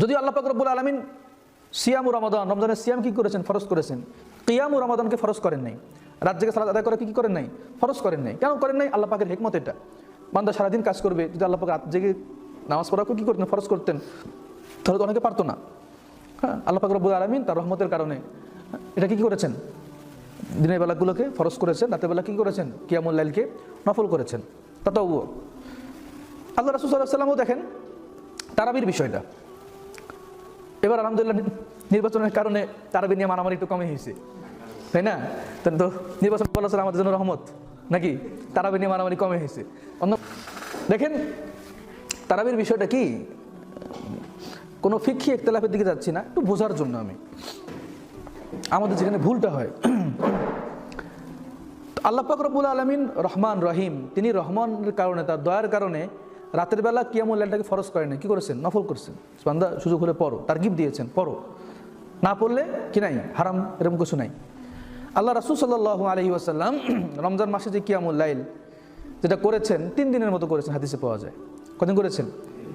যদিও আল্লাহ পাক রব্বুল আলামিন সিয়াম ও রমাদান, রমজানের সিয়াম কি করেছেন? ফরজ করেছেন। কিয়াম ও রমাদানকে ফরজ করেন নাই। রাত জেগে সালাত আদায় করে কি করেন নাই? ফরজ করেন নাই। কেন করেন নাই? আল্লাহ পাকের হিকমত এটা। বান্দা সারাদিন কাজ করবে, যদি আল্লাহ পাক রাত জেগে নামাজ পড়াকে কি করতেন? ফরজ করতেন, তাহলে তো অনেকে পারতো না। হ্যাঁ, আল্লাহ পাক রব্বুল আলামিন তার রহমতের কারণে এটা কি করেছেন? দিনের বেলাগুলোকে ফরজ করেছেন, রাতের বেলা কি করেছেন? কিয়ামুল লাইলকে নফল করেছেন। তাতাওয়ু। আল্লাহ রাসূল সাল্লাল্লাহু আলাইহি ওয়াসাল্লামও দেখেন তারাবির বিষয়টা। এবার আলহামদুলিল্লাহ নির্বাচনের কারণে তারাবি নিয়ে মারামারি একটু কমে হয়েছে, তাই না? তো নির্বাচন বলেছেন আমাদের জন্য রহমত নাকি? তারাবি নিয়ে মারামারি কমে হয়েছে। অন্য দেখেন তারাবির বিষয়টা কি, কোনো ফিকহি ইখতিলাফের দিকে যাচ্ছি না, একটু বোঝার জন্য আমি আমাদের যেখানে ভুলটা হয়। আল্লাহ পাক রব্বুল আলামিন রহমান রহিম, তিনি রহমানের কারণে, তার দয়ার কারণে রাতের বেলা কিয়ামুল লাইলটাকে ফরজ করেন না, কি করেছেন? নফল করেছেন। বান্দা সুযোগ হলে পড়ো, তারগিব দিয়েছেন, পড়ো, না পড়লে কি নাই, হারাম, এরকম কিছু নাই। আল্লাহ রাসূল সাল্লাল্লাহু আলাইহি ওয়াসাল্লাম রমজান মাসে যে কিয়ামুল লাইল যেটা করেছেন 3 দিনের মতো করেছেন, হাদিসে পাওয়া যায়। কদিন করেছেন?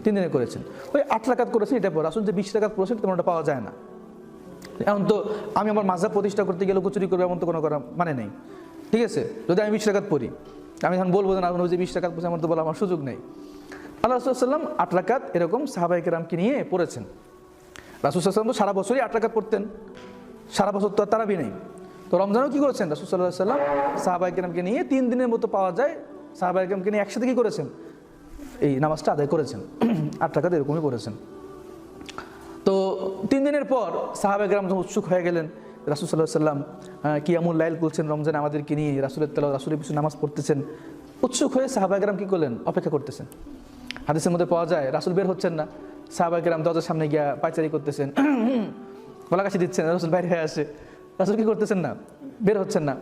3 দিনে করেছেন। ওই 8 রাকাত করেছেন, এটা পর রাসূল যে 20 রাকাত করেছেন তেমনটা পাওয়া যায় না। এখন তো আমি আমার মাযহাব প্রতিষ্ঠা করতে গেলে কচুরি করবে এমন তো কোনো করা মানে নেই, ঠিক আছে? যদি আমি 20 রাকাত পড়ি, আমি এখন বলবো যে না যে 20 রাকাত পড়ছে, আমার তো বলা আমার সুযোগ নেই। আল্লাহ রাসূল সাল্লাল্লাহু আলাইহি ওয়াসাল্লাম 8 রাকাত এরকম সাহাবায়ে কেরামকে নিয়ে পড়েছেন। রাসূল সাল্লাল্লাহু আলাইহি ওয়াসাল্লাম তো সারা বছরই 8 রাকাত পড়তেন, সারা বছর তো তারাবি নেই। তো রমজানও কি করেছেন? রাসূল সাল্লাল্লাহু আলাইহি ওয়াসাল্লাম সাহাবায়ে কেরামকে নিয়ে 3 দিনের মতো পাওয়া যায়, সাহাবায়ে কেরামকে নিয়ে একসাথে কি করেছেন? এই নামাজটা আদায় করেছেন, 8 রাকাত এরকমই করেছেন। তো 3 দিনের পর সাহাবায়ে কেরাম যখন উৎসুক হয়ে গেলেন, রাসূল সাল্লাল্লাহু আলাইহি ওয়াসাল্লাম কিয়ামুল লাইল করছেন রমজানে আমাদেরকে নিয়ে, রাসূলের তেলাওয়াত, রাসূলের পিছনে নামাজ পড়তেছেন, উৎসুক হয়ে সাহাবায়ে কেরাম কি করলেন? অপেক্ষা করতেছেন। হাদিসের মধ্যে পাওয়া যায় রাসূল বের হচ্ছেন না, সাহাবায়ে কেরাম দরজার সামনে গিয়া পায়চারি করতেছেন, গলাকাশি দিচ্ছেন, রাসূল বাইরে হয়ে আসে, রাসূল কি করতেছেন না? বের হচ্ছেন না।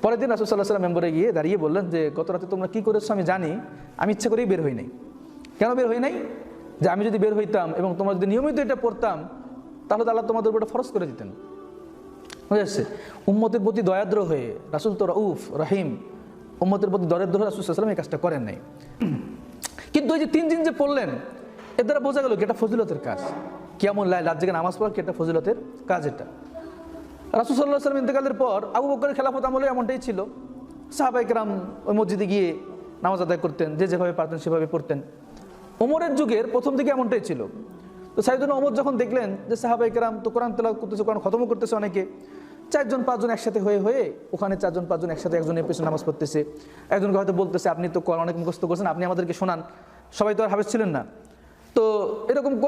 পরের দিন রাসূল সাল্লাল্লাহু আলাইহি ওয়াসাল্লাম মেম্বরে গিয়ে দাঁড়িয়ে বললেন যে গত রাতে তোমরা কি করেছো আমি জানি, আমি ইচ্ছা করেই বের হই নাই। কেন বের হই নাই? যে আমি যদি বের হইতাম এবং তোমরা যদি নিয়মিত এটা পড়তাম তাহলে তো আল্লাহ তোমাদের উপর ফরজ করে দিতেন। বুঝে আসছে? উম্মতের প্রতি দয়াদ্র হয়ে, রাসূল তো রউফ রহিম, উম্মতের প্রতি দয়াদ্র হয়ে রাসূল সাল্লাল্লাহু আলাইহি ওয়াসাল্লাম এই কাজটা করেন নাই। কিন্তু ওই যে 3 দিন যে পড়লেন, এর দ্বারা বোঝা গেল কি এটা ফজিলতের কাজ। কিয়ামুল লাইল, রাত জেগে নামাজ পড়া কি একটা ফজিলতের কাজ। এটা রাসূল সাল্লাল্লাহু আলাইহি ওয়াসাল্লাম ইন্তেকালের পর আবু বকরের খেলাফত আমলে এমনটাই ছিল। সাহাবায়ে কেরাম ওই মসজিদে গিয়ে নামাজ আদায় করতেন, যে যেভাবে পারতেন সেভাবে পড়তেন। ওমরের যুগের প্রথম দিকে এমনটাই ছিল। তো সাইয়েদনা ওমর যখন দেখলেন যে সাহাবায়ে কেরাম তো কোরআন তেলাওয়াত করতেছে, কোরআন খতমও করতেছে অনেকে, 4জন 5জন একসাথে হয়ে ওখানে 4জন 5জন একসাথে একজনের পেছনে নামাজ পড়তেছে, একজনকে হয়তো বলতেছে আপনি তো কোরআন অনেক মুখস্থ করছেন, আপনি আমাদেরকে শোনান। সবাই তো আর হাফেজ ছিলেন না, তো এরকম